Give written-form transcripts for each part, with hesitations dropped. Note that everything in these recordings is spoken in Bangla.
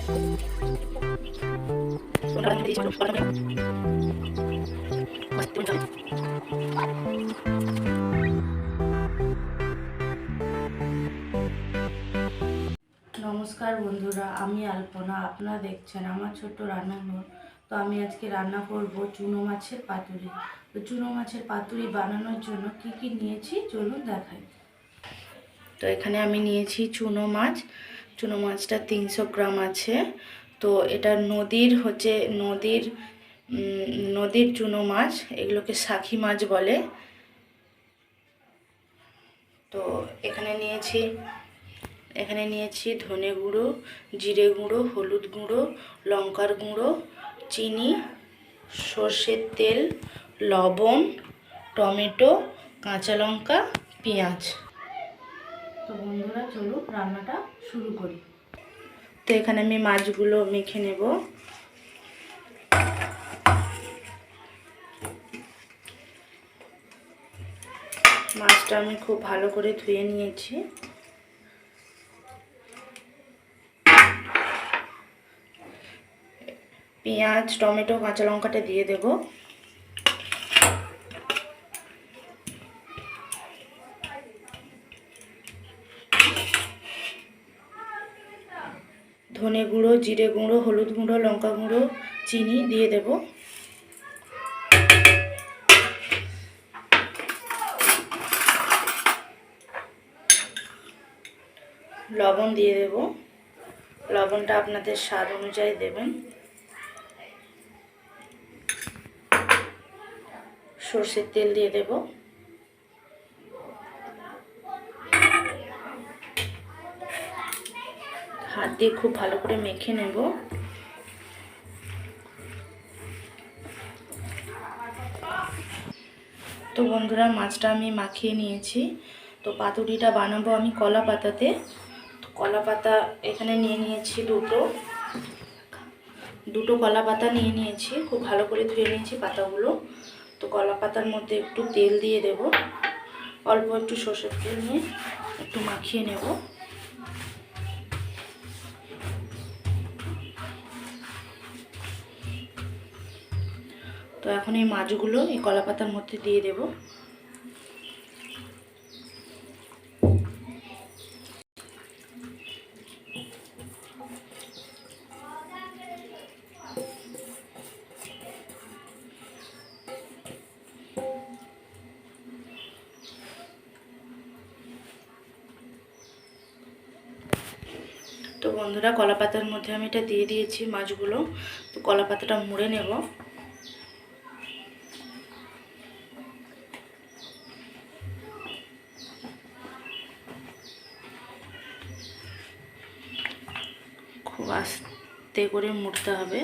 নমস্কার বন্ধুরা, আমি আলপনা। আপনারা দেখছেন আমার ছোট্ট রান্নাঘর। তো আমি আজকে রান্না করব চুনো মাছের পাতুরি। তো চুনো মাছের পাতুরি বানানোর জন্য কি কি নিয়েছি চলুন দেখাই। তো এখানে আমি নিয়েছি চুনো মাছ। চুনো মাছটা 300 গ্রাম আছে। তো এটা নদীর চুনো মাছ, এগুলোকে শাখি মাছ বলে। তো এখানে নিয়েছি ধনে গুঁড়ো, জিরে গুঁড়ো, হলুদ গুঁড়ো, লঙ্কার গুঁড়ো, চিনি, সর্ষের তেল, লবণ, টমেটো, কাঁচা লঙ্কা, পেঁয়াজ। তো বন্ধুরা চলুন রান্নাটা শুরু করি। তো এখানে আমি মাছগুলো মেখে নেব। মাছটা আমি খুব ভালো করে ধুয়ে নিয়েছি। পেঁয়াজ, টমেটো, কাঁচা লঙ্কাটা দিয়ে দেব। ধনে গুঁড়ো, জিরে গুঁড়ো, হলুদ গুঁড়ো, লঙ্কা গুঁড়ো, চিনি দিয়ে দেব। লবণ দিয়ে দেব। লবণটা আপনাদের স্বাদ অনুযায়ী দেবেন। সর্ষের তেল দিয়ে দেব। হাত দিয়ে খুব ভালো করে মেখে নেব। তো বন্ধুরা মাছটা আমি মাখিয়ে নিয়েছি। তো পাতুরিটা বানাবো আমি কলা পাতাতে। তো কলা পাতা এখানে নিয়ে নিয়েছি দুটো কলা পাতা নিয়ে নিয়েছি। খুব ভালো করে ধুয়ে নিয়েছি পাতাগুলো। তো কলা পাতার মধ্যে একটু তেল দিয়ে দেব। অল্প একটু সর্ষের তেল নিয়ে একটু মাখিয়ে নেব। তো এখন এই মাছগুলো এই কলা পাতার মধ্যে দিয়ে দেব। তো বন্ধুরা কলা পাতার মধ্যে আমি এটা দিয়ে দিয়েছি মাছগুলো। তো কলা পাতাটা মুড়ে নেব। খুব আস্তে করে মুড়তে হবে।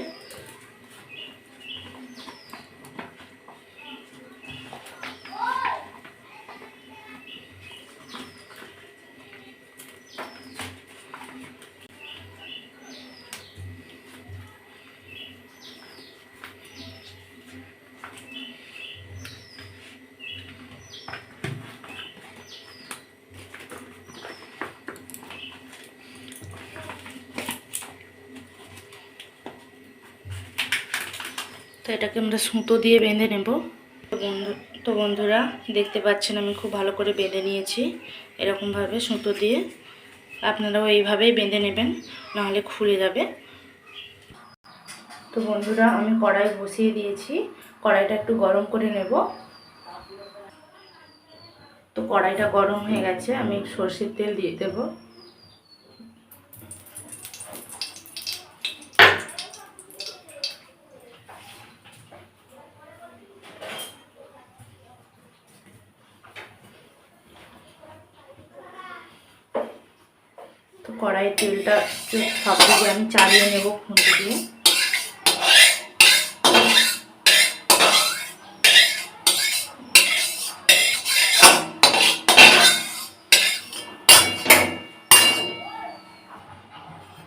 তো এটাকে আমরা সুতো দিয়ে বেঁধে নেব। তো বন্ধুরা দেখতে পাচ্ছেন আমি খুব ভালো করে বেঁধে নিয়েছি এরকমভাবে সুতো দিয়ে। আপনারাও এইভাবেই বেঁধে নেবেন, নাহলে খুলে যাবে। তো বন্ধুরা আমি কড়াই বসিয়ে দিয়েছি। কড়াইটা একটু গরম করে নেব। তো কড়াইটা গরম হয়ে গেছে, আমি সর্ষের তেল দিয়ে দেব। তো কড়াইয়ের তেলটা সব দিকে আমি চালিয়ে নেব খুন্তি দিয়ে।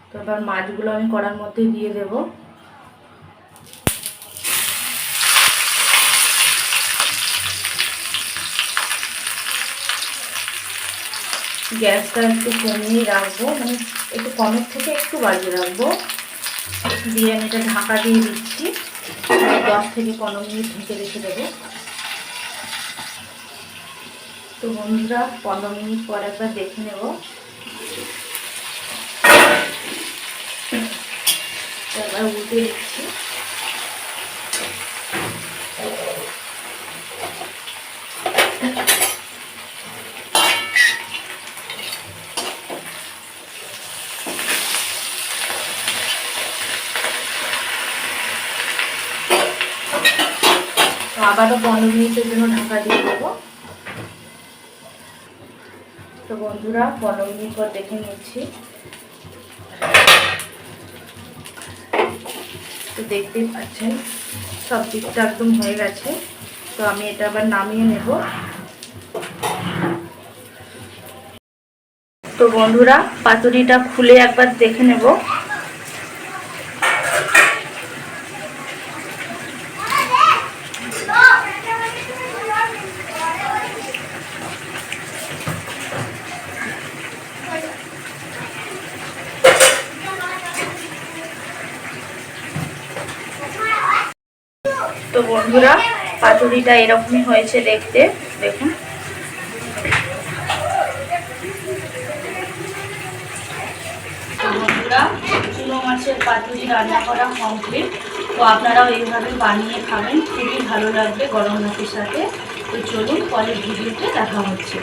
তো এবার মাছগুলো আমি কড়ার মধ্যে দিয়ে দেব। গ্যাসটা একটু কমিয়ে রাখবো, মানে একটু কমের থেকে একটু বাড়িয়ে রাখবো। দিয়ে আমি এটা ঢাকা দিয়ে দিচ্ছি, 10 থেকে 15 মিনিট ঢেকে রেখে দেবো। তো বন্ধুরা 15 মিনিট পর একবার দেখে নেব। এবার উল্টে দিচ্ছি। আবারও 15 মিনিটের জন্য ঢাকা দিয়ে দেবো। তো বন্ধুরা 15 মিনিট পর দেখে নিচ্ছি। তো দেখতেই পাচ্ছেন সব দিকটা একদম হয়ে গেছে। তো আমি এটা আবার নামিয়ে নেব। তো বন্ধুরা পাতুরিটা খুলে একবার দেখে নেব। তো বন্ধুরা পাতুরিটা এরকমই হয়েছে দেখতে, দেখুন। তো বন্ধুরা চুনো মাছের পাতুরি রান্না করা কমপ্লিট। তো আপনারাও এইভাবে বানিয়ে খাবেন, খুবই ভালো লাগবে গরম ভাতের সাথে। তো চলুন পরের ভিডিওতে দেখা হচ্ছে।